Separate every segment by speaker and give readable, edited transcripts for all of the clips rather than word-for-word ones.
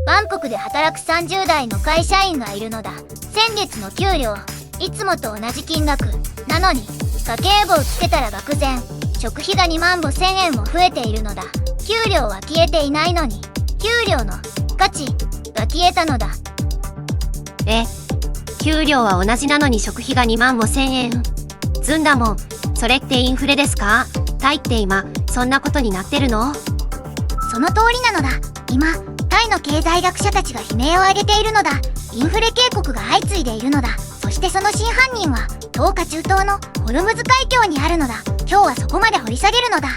Speaker 1: バンコクで働く30代の会社員がいるのだ。先月の給料、いつもと同じ金額なのに、家計簿をつけたら愕然、食費が2万5千円も増えているのだ。給料は消えていないのに、給料の価値が消えたのだ。
Speaker 2: 給料は同じなのに食費が2万5千円。ずんだもん、それってインフレですか？タイって今、そんなことになってるの？
Speaker 1: その通りなのだ。今、タイの経済学者たちが悲鳴を上げているのだ。インフレ警告が相次いでいるのだ。そしてその真犯人は、10日中東のホルムズ海峡にあるのだ。今日はそこまで掘り下げるのだ。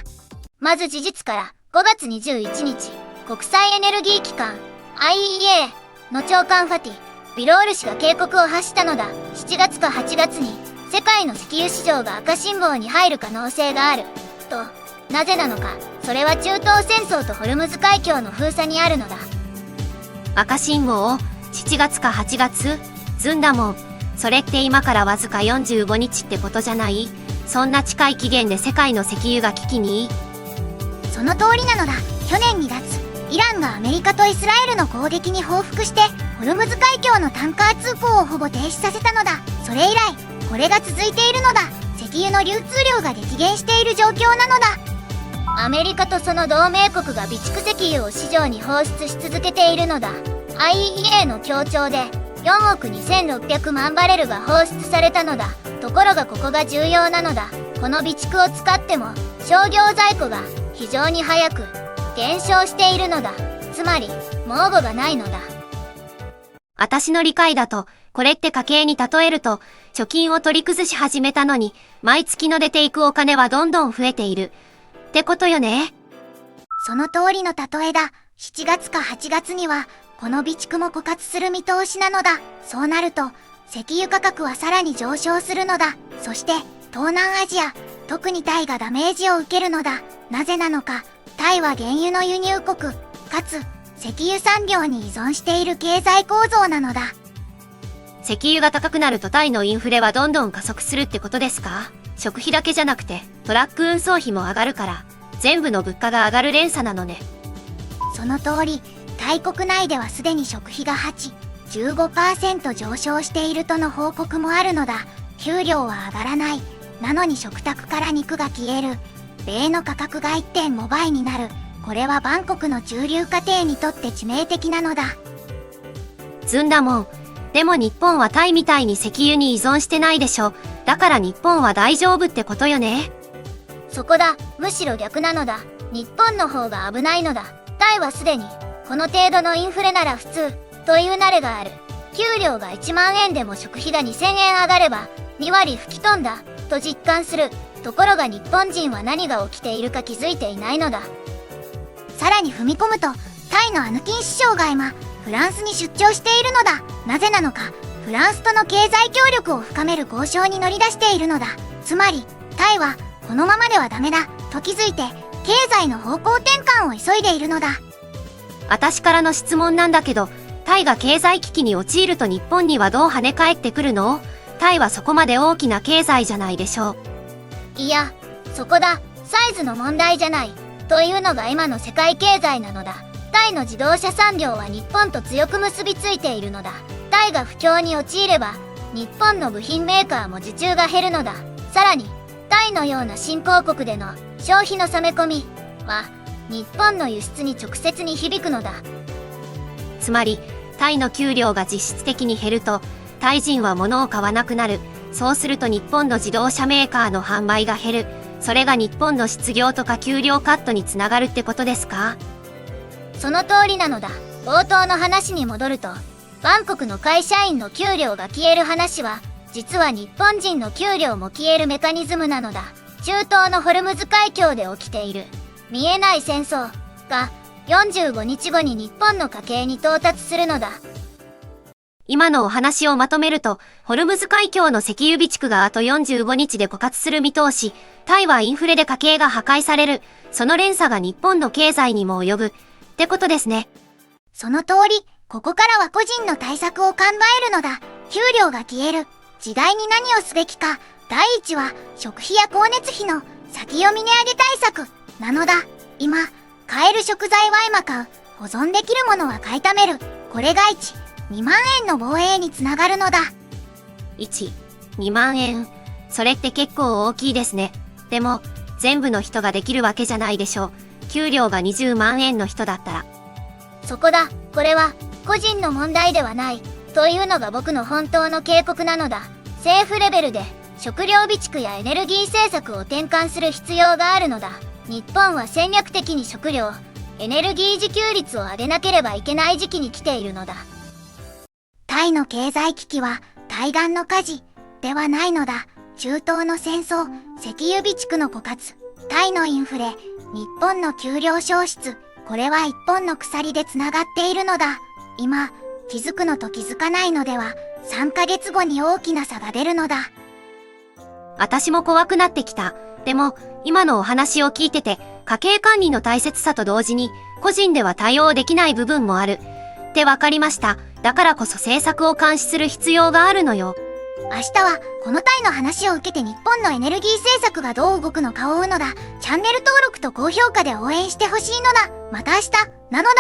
Speaker 1: まず事実から、5月21日、国際エネルギー機関 IEA の長官ファティ・ビロール氏が警告を発したのだ。7月か8月に世界の石油市場が赤信号に入る可能性があると。なぜなのか、それは中東戦争とホルムズ海峡の封鎖にあるのだ。
Speaker 2: 赤信号を7月か8月？ずんだもん、それって今からわずか45日ってことじゃない？そんな近い期限で世界の石油が危機に？
Speaker 1: その通りなのだ。去年2月、イランがアメリカとイスラエルの攻撃に報復してホルムズ海峡のタンカー通行をほぼ停止させたのだ。それ以来これが続いているのだ。石油の流通量が激減している状況なのだ。アメリカとその同盟国が備蓄石油を市場に放出し続けているのだ。 IEA の協調で4億2600万バレルが放出されたのだ。ところがここが重要なのだ。この備蓄を使っても商業在庫が非常に早く減少しているのだ。つまり猛虎がないのだ。
Speaker 2: 私の理解だと、これって家計に例えると、貯金を取り崩し始めたのに、毎月の出ていくお金はどんどん増えている。ってことよね。
Speaker 1: その通りの例えだ。7月か8月には、この備蓄も枯渇する見通しなのだ。そうなると、石油価格はさらに上昇するのだ。そして、東南アジア、特にタイがダメージを受けるのだ。なぜなのか、タイは原油の輸入国、かつ、石油産業に依存している経済構造なのだ。
Speaker 2: 石油が高くなるとタイのインフレはどんどん加速するってことですか？食費だけじゃなくてトラック運送費も上がるから、全部の物価が上がる連鎖なのね。
Speaker 1: その通り、タイ国内ではすでに食費が8、15% 上昇しているとの報告もあるのだ。給料は上がらない。なのに食卓から肉が消える。米の価格が 1.5 倍になる。これはバンコクの中流家庭にとって致命的なのだ。
Speaker 2: ずんだもん。でも日本はタイみたいに石油に依存してないでしょ。だから日本は大丈夫ってことよね。
Speaker 1: そこだ。むしろ逆なのだ。日本の方が危ないのだ。タイはすでに、この程度のインフレなら普通、という慣れがある。給料が1万円でも食費が2000円上がれば、2割吹き飛んだ、と実感する。ところが日本人は何が起きているか気づいていないのだ。さらに踏み込むと、タイのアヌキン首相が今、フランスに出張しているのだ。なぜなのか、フランスとの経済協力を深める交渉に乗り出しているのだ。つまり、タイは、このままではダメだ、と気づいて、経済の方向転換を急いでいるのだ。
Speaker 2: 私からの質問なんだけど、タイが経済危機に陥ると日本にはどう跳ね返ってくるの？タイはそこまで大きな経済じゃないでしょう。
Speaker 1: いや、そこだ。サイズの問題じゃない。というのが今の世界経済なのだ。タイの自動車産業は日本と強く結びついているのだ。タイが不況に陥れば、日本の部品メーカーも受注が減るのだ。さらに、タイのような新興国での消費の冷め込みは、日本の輸出に直接に響くのだ。
Speaker 2: つまり、タイの給料が実質的に減ると、タイ人は物を買わなくなる。そうすると日本の自動車メーカーの販売が減る。それが日本の失業とか給料カットにつながるってことですか？
Speaker 1: その通りなのだ。冒頭の話に戻ると、バンコクの会社員の給料が消える話は、実は日本人の給料も消えるメカニズムなのだ。中東のホルムズ海峡で起きている、見えない戦争が、45日後に日本の家計に到達するのだ。
Speaker 2: 今のお話をまとめると、ホルムズ海峡の石油備蓄があと45日で枯渇する見通し、タイはインフレで家計が破壊される、その連鎖が日本の経済にも及ぶ、ってことですね。
Speaker 1: その通り、ここからは個人の対策を考えるのだ。給料が消える、時代に何をすべきか。第一は、食費や光熱費の先読み値上げ対策、なのだ。今、買える食材は今買う、保存できるものは買い溜める。これが2万円の防衛につながるのだ。
Speaker 2: 1、2万円。それって結構大きいですね。でも、全部の人ができるわけじゃないでしょう。給料が20万円の人だったら。
Speaker 1: そこだ。これは個人の問題ではない。というのが僕の本当の警告なのだ。政府レベルで食料備蓄やエネルギー政策を転換する必要があるのだ。日本は戦略的に食料、エネルギー自給率を上げなければいけない時期に来ているのだ。タイの経済危機は対岸の火事ではないのだ。中東の戦争、石油備蓄の枯渇、タイのインフレ、日本の給料消失、これは一本の鎖でつながっているのだ。今、気づくのと気づかないのでは、3ヶ月後に大きな差が出るのだ。
Speaker 2: 私も怖くなってきた。でも、今のお話を聞いてて、家計管理の大切さと同時に、個人では対応できない部分もある。ってわかりました。だからこそ政策を監視する必要があるのよ。
Speaker 1: 明日はこのタイの話を受けて日本のエネルギー政策がどう動くのかを追うのだ。チャンネル登録と高評価で応援してほしいのだ。また明日なのだ。